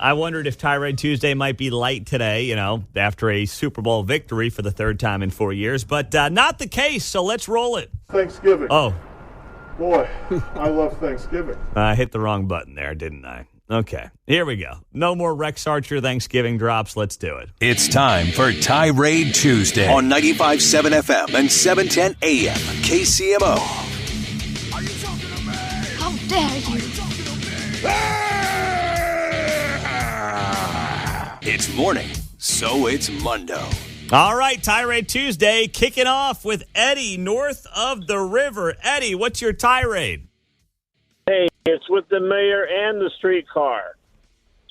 I wondered if Tirade Tuesday might be light today, after a Super Bowl victory for the third time in 4 years. But not the case, so let's roll it. Thanksgiving. Oh. Boy, I love Thanksgiving. I hit the wrong button there, didn't I? Okay, here we go. No more Rex Archer Thanksgiving drops. Let's do it. It's time for Tirade Tuesday on 95.7 FM and 710 AM KCMO. Are you talking to me? How dare you? It's morning, so it's Mundo. All right, Tirade Tuesday kicking off with Eddie north of the river. Eddie, what's your tirade? Hey, it's with the mayor and the streetcar.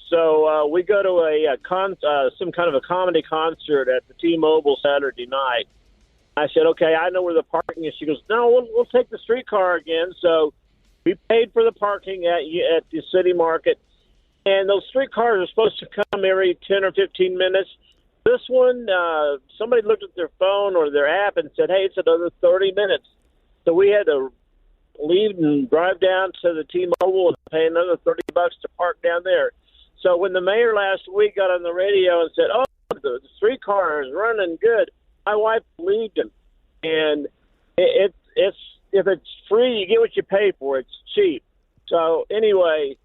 So we go to some kind of a comedy concert at the T-Mobile Saturday night. I said, okay, I know where the parking is. She goes, no, we'll take the streetcar again. So we paid for the parking at the city market. And those streetcars are supposed to come every 10 or 15 minutes. This one, somebody looked at their phone or their app and said, hey, it's another 30 minutes. So we had to leave and drive down to the T-Mobile and pay another $30 to park down there. So when the mayor last week got on the radio and said, oh, the streetcar is running good, my wife believed him. And it's if it's free, you get what you pay for. It's cheap. So anyway,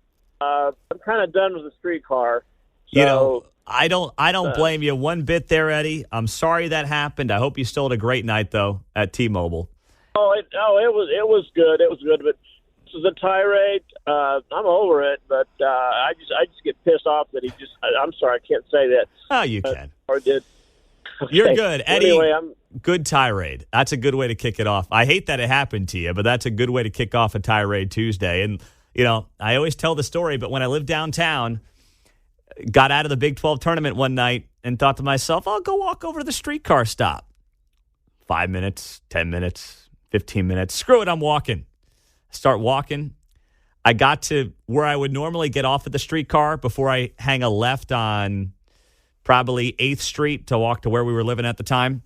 I'm kind of done with the streetcar. So, I don't blame you one bit there, Eddie. I'm sorry that happened. I hope you still had a great night though at T-Mobile. It was good. It was good, but this is a tirade. I'm over it, but I just get pissed off that he just. I'm sorry, I can't say that. Oh, you can. Or did. Okay. You're good, Eddie. Anyway, good tirade. That's a good way to kick it off. I hate that it happened to you, but that's a good way to kick off a Tirade Tuesday. And I always tell the story, but when I lived downtown, got out of the Big 12 tournament one night and thought to myself, I'll go walk over to the streetcar stop. 5 minutes, 10 minutes, 15 minutes. Screw it, I'm walking. Start walking. I got to where I would normally get off at the streetcar before I hang a left on probably 8th Street to walk to where we were living at the time.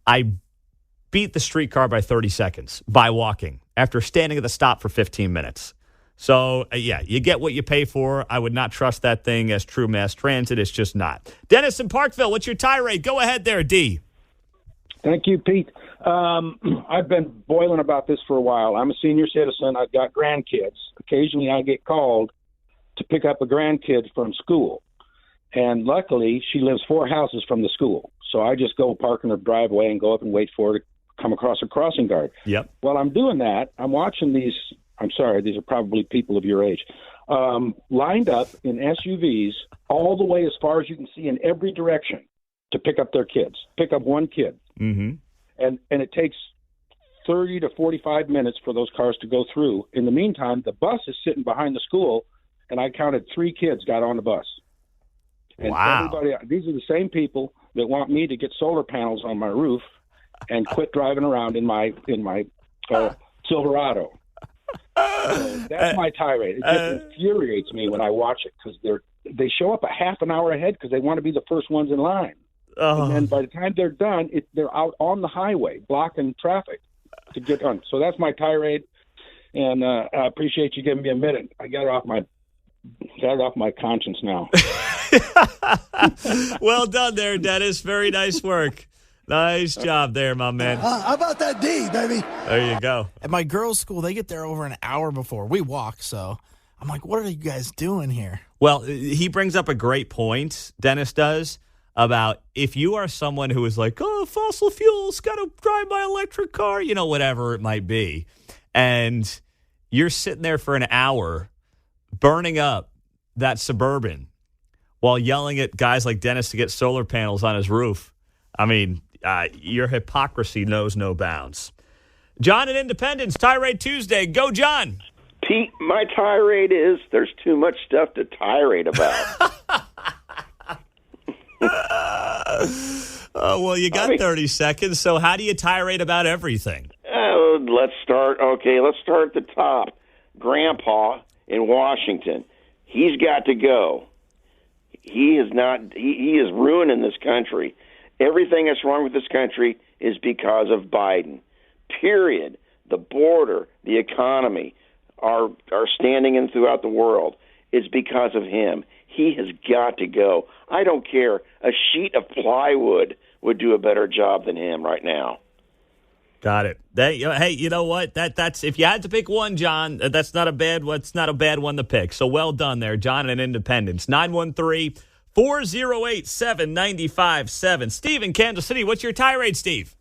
I beat the streetcar by 30 seconds by walking after standing at the stop for 15 minutes. So, you get what you pay for. I would not trust that thing as true mass transit. It's just not. Dennis in Parkville, what's your tirade? Go ahead there, D. Thank you, Pete. I've been boiling about this for a while. I'm a senior citizen. I've got grandkids. Occasionally I get called to pick up a grandkid from school. And luckily, she lives 4 houses from the school. So I just go park in her driveway and go up and wait for her to come across a crossing guard. Yep. While I'm doing that, I'm watching these – I'm sorry, these are probably people of your age, lined up in SUVs all the way as far as you can see in every direction to pick up their kids, pick up one kid. Mm-hmm. And it takes 30 to 45 minutes for those cars to go through. In the meantime, the bus is sitting behind the school, and I counted 3 kids got on the bus. And wow. These are the same people that want me to get solar panels on my roof and quit driving around in my Silverado. So that's my tirade. It just infuriates me when I watch it because they show up a half an hour ahead because they want to be the first ones in line. Oh. And then by the time they're done, they're out on the highway blocking traffic to get done. So that's my tirade, and I appreciate you giving me a minute. I got it off my conscience now. Well done there, Dennis. Very nice work. Nice job there, my man. How about that D, baby? There you go. At my girls' school, they get there over an hour before. We walk, so I'm like, what are you guys doing here? Well, he brings up a great point, Dennis does, about if you are someone who is like, oh, fossil fuels, got to drive my electric car, whatever it might be, and you're sitting there for an hour burning up that Suburban while yelling at guys like Dennis to get solar panels on his roof. I mean, your hypocrisy knows no bounds. John in Independence, Tirade Tuesday. Go, John. Pete, my tirade is there's too much stuff to tirade about. Well, you got 30 seconds, so how do you tirade about everything? Let's start at the top. Grandpa in Washington, he's got to go. He is ruining this country. Everything that's wrong with this country is because of Biden. Period. The border, the economy, our standing in throughout the world is because of him. He has got to go. I don't care. A sheet of plywood would do a better job than him right now. Got it. Hey, you know what? That's if you had to pick one, John, that's not a bad one. It's not a bad one to pick. So well done there, John, and Independence. 913-408-7957. Steve in Kansas City. What's your tirade, Steve?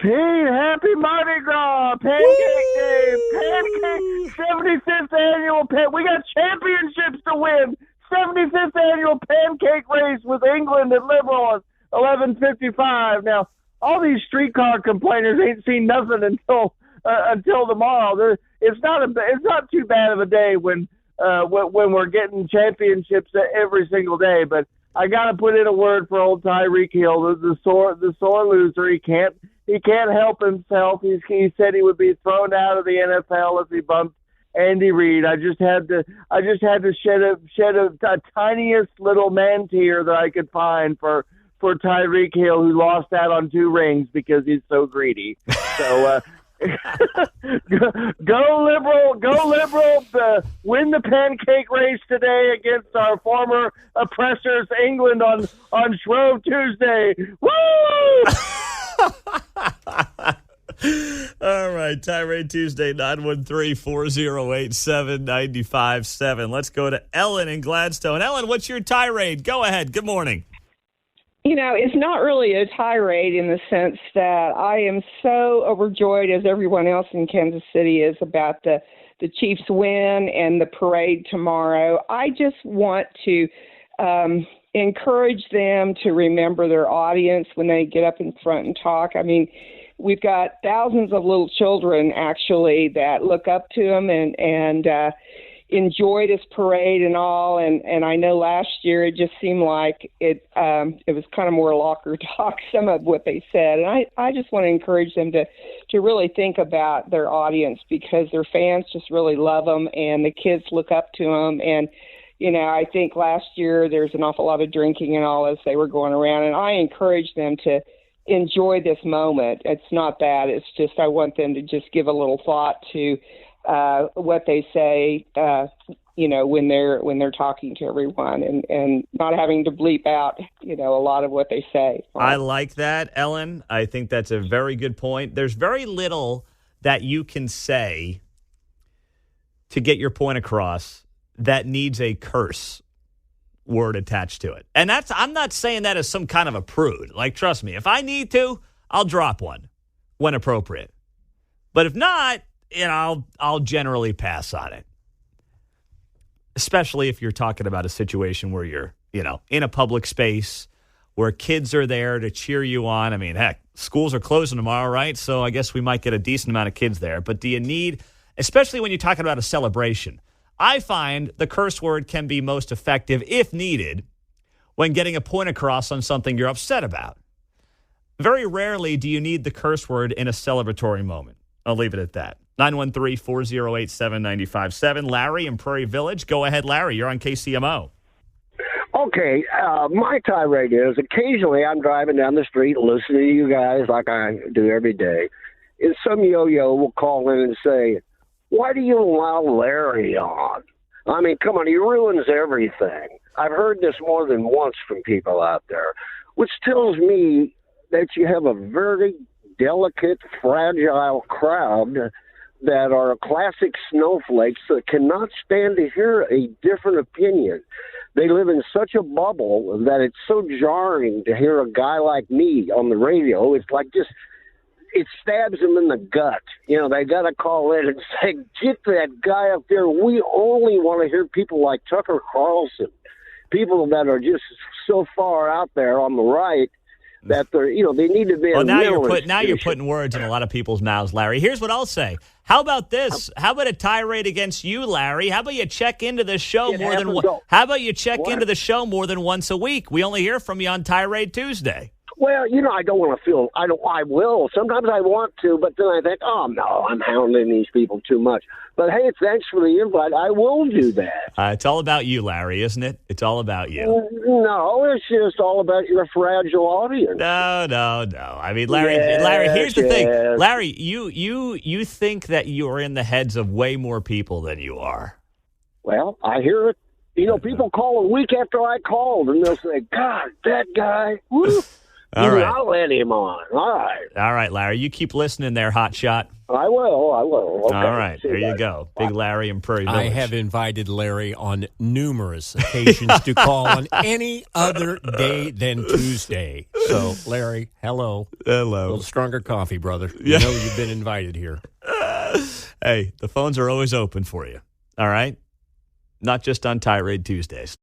Pete, happy Mardi Gras, Pancake Day, Pancake 75th annual we got championships to win. 75th annual pancake race with England and Liberal at 11:55. Now, all these streetcar complainers ain't seen nothing until tomorrow. It's not too bad of a day when we're getting championships every single day. But I got to put in a word for old Tyreek Hill, the sore loser. He can't help himself. He said he would be thrown out of the NFL if he bumped Andy Reid. I just had to shed a tiniest little man tear that I could find for Tyreek Hill, who lost out on 2 rings because he's so greedy. So go Liberal, win the pancake race today against our former oppressors, England, on Shrove Tuesday. Woo! All right, Tirade Tuesday, 913-408-7957. Let's go to Ellen in Gladstone. Ellen, what's your tirade? Go ahead. Good morning. It's not really a tirade in the sense that I am so overjoyed, as everyone else in Kansas City is, about the Chiefs win and the parade tomorrow. I just want to encourage them to remember their audience when they get up in front and talk. I mean, we've got thousands of little children, actually, that look up to them and enjoy this parade and all. And I know last year it just seemed like it was kind of more locker talk, some of what they said. And I just want to encourage them to really think about their audience, because their fans just really love them and the kids look up to them. And, I think last year there's an awful lot of drinking and all as they were going around. And I encourage them to enjoy this moment. It's not that. It's just I want them to just give a little thought to what they say, when they're talking to everyone, and not having to bleep out, a lot of what they say. I like that, Ellen. I think that's a very good point. There's very little that you can say to get your point across that needs a curse word attached to it. And I'm not saying that as some kind of a prude. Like, trust me, if I need to, I'll drop one when appropriate. But if not, I'll generally pass on it. Especially if you're talking about a situation where you're, in a public space where kids are there to cheer you on. I mean, heck, schools are closing tomorrow, right? So I guess we might get a decent amount of kids there. But do you need, especially when you're talking about a celebration, I find the curse word can be most effective, if needed, when getting a point across on something you're upset about. Very rarely do you need the curse word in a celebratory moment. I'll leave it at that. 913-408-7957. Larry in Prairie Village. Go ahead, Larry. You're on KCMO. Okay, my tirade is occasionally I'm driving down the street listening to you guys like I do every day, and some yo-yo will call in and say, "Why do you allow Larry on? I mean, come on, he ruins everything." I've heard this more than once from people out there, which tells me that you have a very delicate, fragile crowd that are classic snowflakes that cannot stand to hear a different opinion. They live in such a bubble that it's so jarring to hear a guy like me on the radio. It's like just, it stabs them in the gut. They got to call in and say, "Get that guy up there. We only want to hear people like Tucker Carlson, people that are just so far out there on the right that they're, they need to be." Well, now you're putting words in a lot of people's mouths, Larry. Here's what I'll say. How about this? How about a tirade against you, Larry? How about you check into the show more than more than once a week? We only hear from you on Tirade Tuesday. Well, I don't want to feel, I will. Sometimes I want to, but then I think, oh, no, I'm hounding these people too much. But, hey, thanks for the invite. I will do that. It's all about you, Larry, isn't it? It's all about you. No, it's just all about your fragile audience. No. I mean, Larry, here's the thing. Larry, you think that you are in the heads of way more people than you are. Well, I hear it People call a week after I called, and they'll say, God, that guy, woo. All right. I'll let him on. All right, Larry. You keep listening there, hot shot. I will. Okay. All right. There you go. Big Larry and Prairie Village. I have invited Larry on numerous occasions to call on any other day than Tuesday. So, Larry, hello. Hello. A little stronger coffee, brother. You know you've been invited here. Hey, the phones are always open for you. All right? Not just on Tirade Tuesdays.